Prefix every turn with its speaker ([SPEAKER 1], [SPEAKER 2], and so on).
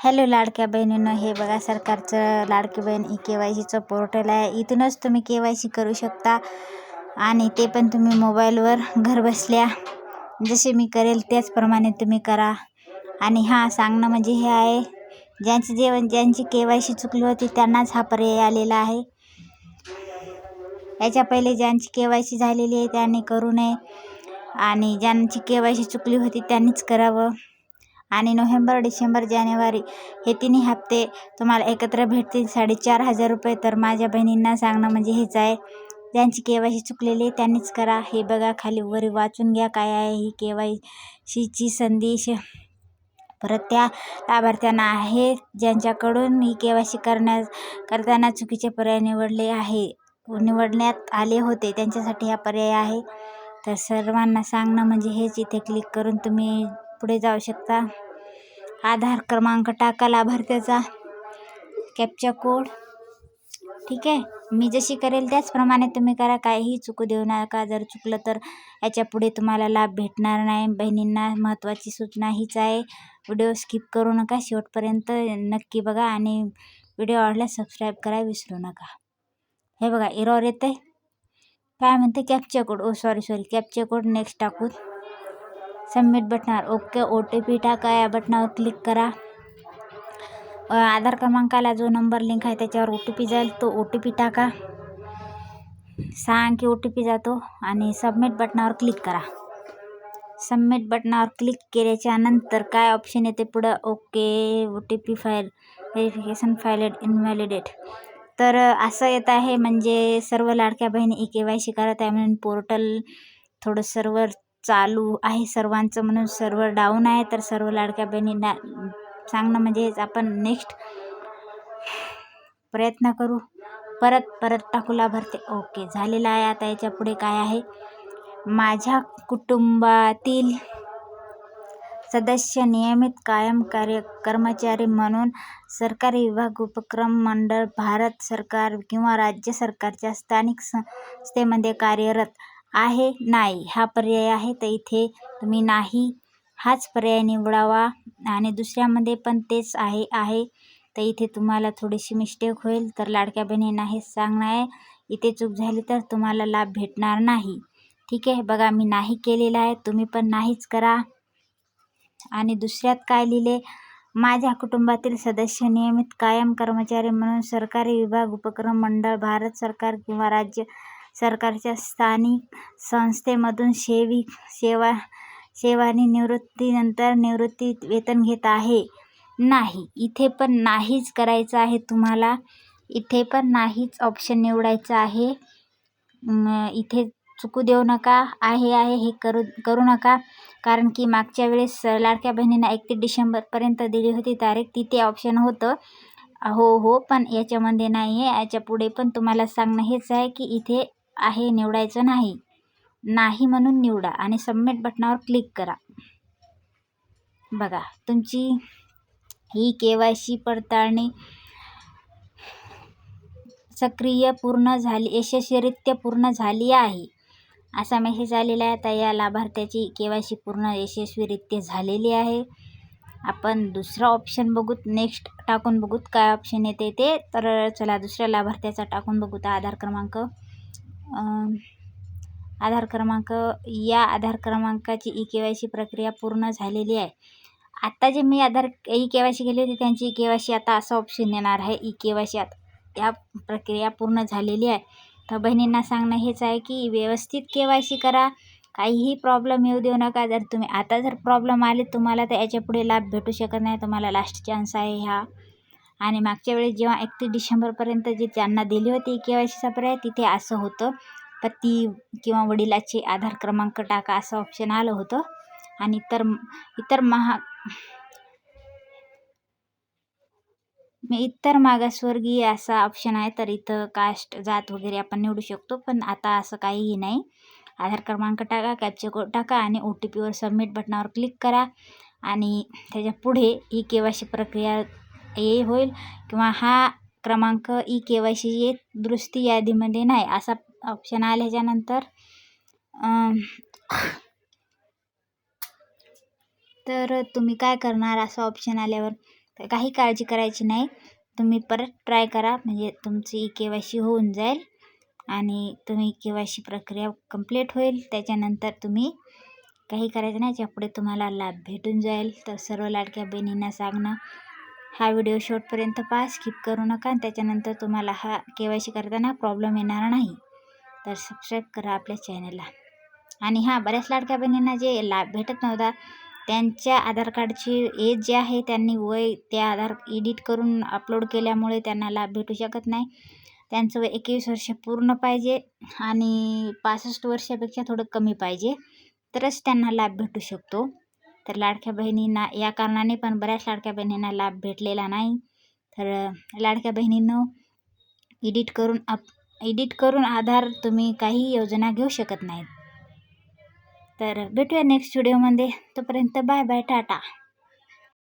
[SPEAKER 1] Hello लाडक्या बहिणींनो, हे बघा सरकारचं लाडकी बहीण KYCचं पोर्टल आहे. इथूनच तुम्ही KYC करू शकता आणि ते पण तुम्ही मोबाईलवर घर बसल्या जसे मी करेल त्याचप्रमाणे तुम्ही करा. आणि हां, सांगणं म्हणजे हे आहे, ज्यांची KYC चुकली होती त्यांनाच हा पर्याय आलेला आहे. याच्या पहिले ज्यांची KYC झालेली आहे त्यांनी करू नये आणि ज्यांची KYC चुकली होती त्यांनीच करावं. आणि नोव्हेंबर, डिसेंबर, जानेवारी हे तिन्ही हप्ते तुम्हाला एकत्र भेटतील 4,500 रुपये. तर माझ्या बहिणींना सांगणं म्हणजे हेच आहे, ज्यांची KYC चुकलेली आहे त्यांनीच करा. हे बघा खाली वर वाचून घ्या काय आहे ही KYCची संदेश. परत त्या लाभार्थ्यांना आहे ज्यांच्याकडून ही KYC करताना चुकीचे पर्याय निवडण्यात आले होते त्यांच्यासाठी हा पर्याय आहे. तर सर्वांना सांगणं म्हणजे हेच, इथे क्लिक करून तुम्ही पुढे जाऊ शकता. आधार क्रमांक टाका, लाभार्थ्याचा कॅप्चा कोड. ठीक आहे, मी जशी करेल त्याचप्रमाणे तुम्ही करा, काहीही चुकू देऊ नका. जर चुकलं तर याच्या पुढे तुम्हाला लाभ भेटणार नाही. बहिणींना महत्त्वाची सूचना हीच आहे, व्हिडिओ स्किप करू नका, शेवटपर्यंत नक्की बघा आणि व्हिडिओ आवडल्यास सबस्क्राईब करायला विसरू नका. हे बघा एरर येते, काय म्हणते, captcha code. Sorry captcha code. Next टाकू. सबमिट बटनावर ओके. OTP टाका, या बटनावर क्लिक करा. आधार क्रमांकाला जो नंबर लिंक आहे त्याच्यावर OTP जाईल, तो OTP टाका. 6 अंकी OTP जातो आणि सबमिट बटनावर क्लिक करा. सबमिट बटनावर क्लिक केल्याच्या नंतर काय ऑप्शन येते पुढं, okay OTP file verification file invalidate. तर असं येत आहे, म्हणजे सर्व लाडक्या बहिणी KYC करत आहे म्हणून पोर्टल थोडं सर्व्हर चालू आहे सर्वांचं, म्हणून सर्व्हर डाऊन आहे. तर सर्व लाडक्या बहिणींना सांगणं म्हणजे हेच, आपण नेक्स्ट प्रयत्न करू. परत टाकू लाभार्थी. ओके झालेला आहे. आता याच्या पुढे काय आहे, माझ्या कुटुंबातील सदस्य नियमित कायम कर्मचारी म्हणून सरकारी विभाग, उपक्रम मंडळ, भारत सरकार किंवा राज्य सरकारच्या स्थानिक संस्थेमध्ये कार्यरत आहे, नाही हा पर्याय आहे. तर इथे तुम्ही नाही हाच पर्याय निवडावा आणि दुसऱ्यामध्ये पण तेच आहे. तर इथे तुम्हाला थोडीशी मिस्टेक होईल. तर लाडक्या बहिणींना हेच सांगणं आहे, इथे चूक झाली तर तुम्हाला लाभ भेटणार नाही. ठीक आहे, बघा मी नाही केलेला आहे, तुम्ही पण नाहीच करा. आणि दुसऱ्यात काय लिहिले, माझ्या कुटुंबातील सदस्य नियमित कायम कर्मचारी म्हणून सरकारी विभाग, उपक्रम मंडळ, भारत सरकार किंवा राज्य सरकारच्या स्थानिक संस्थेमधून सेवानी निवृत्तीनंतर निवृत्ती वेतन घेत आहे, नाही. इथे पण नाहीच करायचं आहे तुम्हाला. इथे पण नाहीच ऑप्शन निवडायचं आहे. इथे चुकू देऊ नका. आहे हे करू नका, कारण की मागच्या वेळेस लाडक्या बहिणींना 31 डिसेंबरपर्यंत दिली होती तारीख, तिथे ऑप्शन होतं हो, पण याच्यामध्ये नाही आहे. याच्या पुढे पण तुम्हाला सांगणं हेच आहे की इथे आहे निवडायचं नाही म्हणून निवडा आणि सबमिट बटनावर क्लिक करा. बघा तुमची ही KYC पडताळणी यशस्वीरित्या पूर्ण झाली आहे असा मेसेज आलेला आहे. तर या लाभार्थ्याची KYC पूर्ण यशस्वीरित्या झालेली आहे. आपण दुसरा ऑप्शन बघूत, नेक्स्ट टाकून बघूत काय ऑप्शन येते ते. तर चला दुसऱ्या लाभार्थ्याचा टाकून बघूत. आधार क्रमांक या आधार क्रमांकाची KYC प्रक्रिया पूर्ण झालेली आहे. आता जे मी KYC केली होती त्यांची KYC आता असं ऑप्शन येणार आहे, KYC या प्रक्रिया पूर्ण झालेली आहे. तर बहिणींना सांगणं हेच आहे की व्यवस्थित KYC करा, काहीही प्रॉब्लेम येऊ देऊ नका. जर प्रॉब्लेम आले तुम्हाला तर याच्या पुढे लाभ भेटू शकत नाही, तुम्हाला लास्ट चान्स आहे हा. आणि मागच्या वेळेस जेव्हा 31 डिसेंबरपर्यंत जे त्यांना दिली होती KYCचा पर्याय, तिथे असं होतं, पती किंवा वडिलाचे आधार क्रमांक टाका असं ऑप्शन आलं होतं. आणि इतर मागासवर्गीय असा ऑप्शन आहे. तर इथं कास्ट, जात वगैरे आपण निवडू शकतो, पण आता असं काहीही नाही. आधार क्रमांक टाका, कॅप्चा कोड टाका आणि OTPवर सबमिट बटनावर क्लिक करा आणि त्याच्या पुढे KYC प्रक्रिया होईल किंवा हा क्रमांक KYC दुरुस्ती यादीमध्ये नाही असा ऑप्शन आल्याच्यानंतर तर तुम्ही काय करणार, असा ऑप्शन आल्यावर तर काही काळजी करायची नाही. तुम्ही परत ट्राय करा, म्हणजे तुमची KYC होऊन जाईल आणि तुम्ही KYC प्रक्रिया कंप्लीट होईल. त्याच्यानंतर तुम्ही काही करायचं नाही, यापुढे तुम्हाला लाभ भेटून जाईल. तर सर्व लाडक्या बहिणींना सांगणं, हा व्हिडिओ शेवटपर्यंत पहा, स्किप करू नका. आणि त्याच्यानंतर तुम्हाला हा KYC करताना प्रॉब्लेम येणार नाही. तर सबस्क्राईब करा आपल्या चॅनलला. आणि हां, बऱ्याच लाडक्या बहिणींना जे लाभ भेटत नव्हता, त्यांच्या आधार कार्डची एज जे आहे, त्यांनी वय ते आधार एडिट करून अपलोड केल्यामुळे त्यांना लाभ भेटू शकत नाही. त्यांचं वय 21 वर्ष पूर्ण पाहिजे आणि 65 वर्षापेक्षा थोडं कमी पाहिजे, तरच त्यांना लाभ भेटू शकतो. तर लाडक्या बहिणींना या कारणाने पण बऱ्याच लाडक्या बहिणींना लाभ भेटलेला नाही. तर लाडक्या बहिणींनो, एडिट करून आधार तुम्ही काही योजना घेऊ शकत नाहीत. तर भेटूया नेक्स्ट व्हिडिओमध्ये. तोपर्यंत बाय बाय, टाटा.